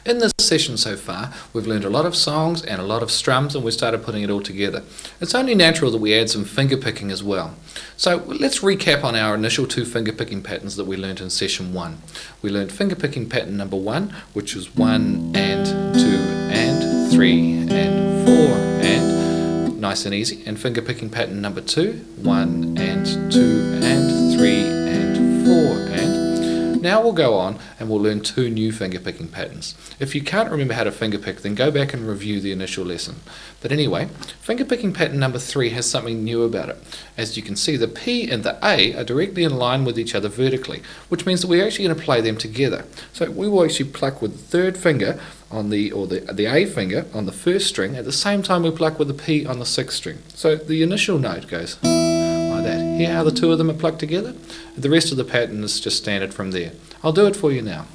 In this session so far, we've learned a lot of songs and a lot of strums, and we started putting it all together. It's only natural that we add some finger picking as well. So let's recap on our initial two finger picking patterns that we learned in session 1. We learned finger picking pattern number 1, which was 1 and 2 and 3 and 4 and nice and easy. And finger picking pattern number 2, 1 and 2 and 3 and 4 and. Now we'll go on and we'll learn two new finger picking patterns. If you can't remember how to finger pick, then go back and review the initial lesson. But anyway, finger picking pattern number 3 has something new about it. As you can see, the P and the A are directly in line with each other vertically, which means that we're actually going to play them together. So we will actually pluck with the third finger on the A finger on the first string at the same time we pluck with the P on the 6th string. So the initial note goes like that. Hear how the two of them are plucked together? The rest of the pattern is just standard from there. I'll do it for you now.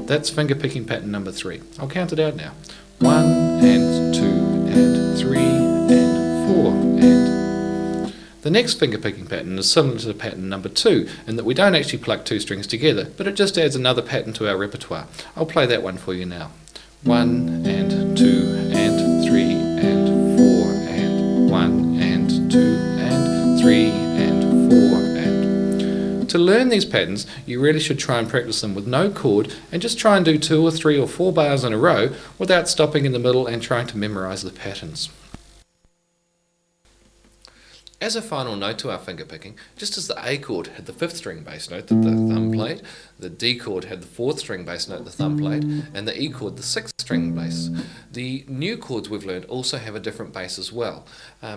That's finger picking pattern number 3. I'll count it out now. 1 and 2 and 3 and 4 and. The next finger picking pattern is similar to the pattern number 2 in that we don't actually pluck two strings together, but it just adds another pattern to our repertoire. I'll play that one for you now. 1 and 2 and 3 and 4 and 1 and 2 and 3 and 4 and. To learn these patterns, you really should try and practice them with no chord and just try and do 2 or 3 or 4 bars in a row without stopping in the middle and trying to memorize the patterns. As a final note to our finger picking, just as the A chord had the 5th string bass note that the thumb played, the D chord had the 4th string bass note the thumb played, and the E chord the 6th string bass. The new chords we've learned also have a different bass as well.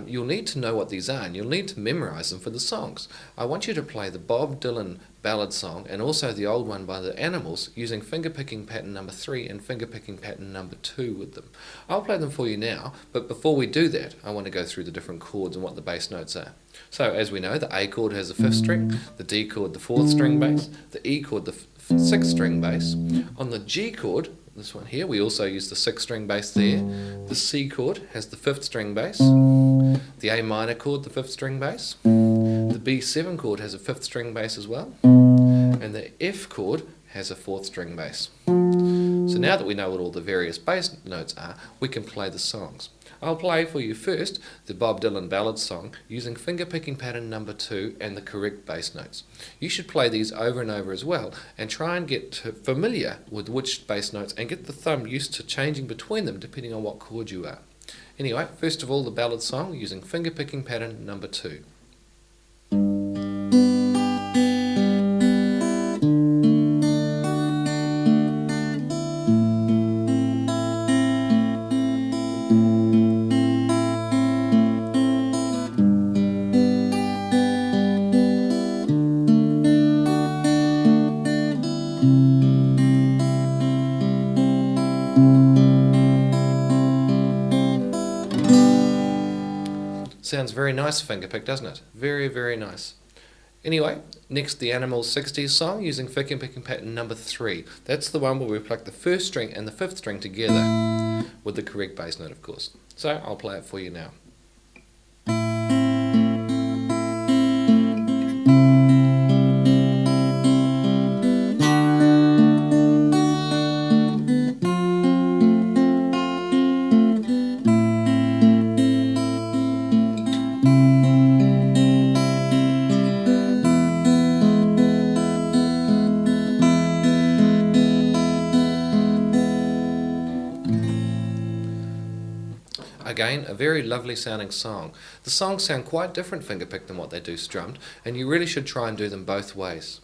You'll need to know what these are, and you'll need to memorize them for the songs. I want you to play the Bob Dylan ballad song and also the old one by the Animals using finger picking pattern number 3 and finger picking pattern number 2 with them. I'll play them for you now, but before we do that I want to go through the different chords and what the bass notes are. So as we know, the A chord has the 5th string, the D chord the 4th string bass, the E chord the 6th string bass. On the G chord, this one here, we also use the 6th string bass there. The C chord has the 5th string bass, the A minor chord the 5th string bass, the B7 chord has a 5th string bass as well, and the F chord has a 4th string bass. So now that we know what all the various bass notes are, we can play the songs. I'll play for you first the Bob Dylan ballad song using finger picking pattern number 2 and the correct bass notes. You should play these over and over as well and try and get familiar with which bass notes and get the thumb used to changing between them depending on what chord you are. Anyway, first of all the ballad song using finger picking pattern number 2. Sounds very nice finger pick, doesn't it? Very, very nice. Anyway, next the Animals 60s song using finger picking pattern number 3. That's the one where we pluck the 1st string and the 5th string together with the correct bass note, of course. So I'll play it for you now. Again, a very lovely sounding song. The songs sound quite different finger picked than what they do strummed, and you really should try and do them both ways.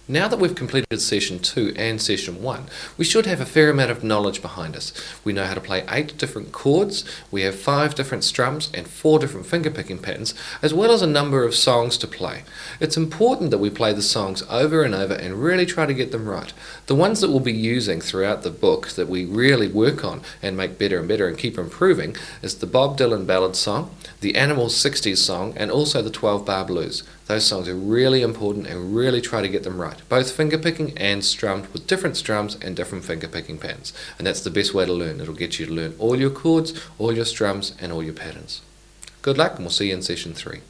Now that we've completed session 2 and session 1, we should have a fair amount of knowledge behind us. We know how to play 8 different chords, we have 5 different strums and 4 different finger picking patterns, as well as a number of songs to play. It's important that we play the songs over and over and really try to get them right. The ones that we'll be using throughout the book that we really work on and make better and better and keep improving is the Bob Dylan ballad song, the Animals 60s song, and also the 12-bar blues. Those songs are really important and really try to get them right, both finger picking and strummed with different strums and different finger picking patterns. And that's the best way to learn. It'll get you to learn all your chords, all your strums and all your patterns. Good luck and we'll see you in session 3.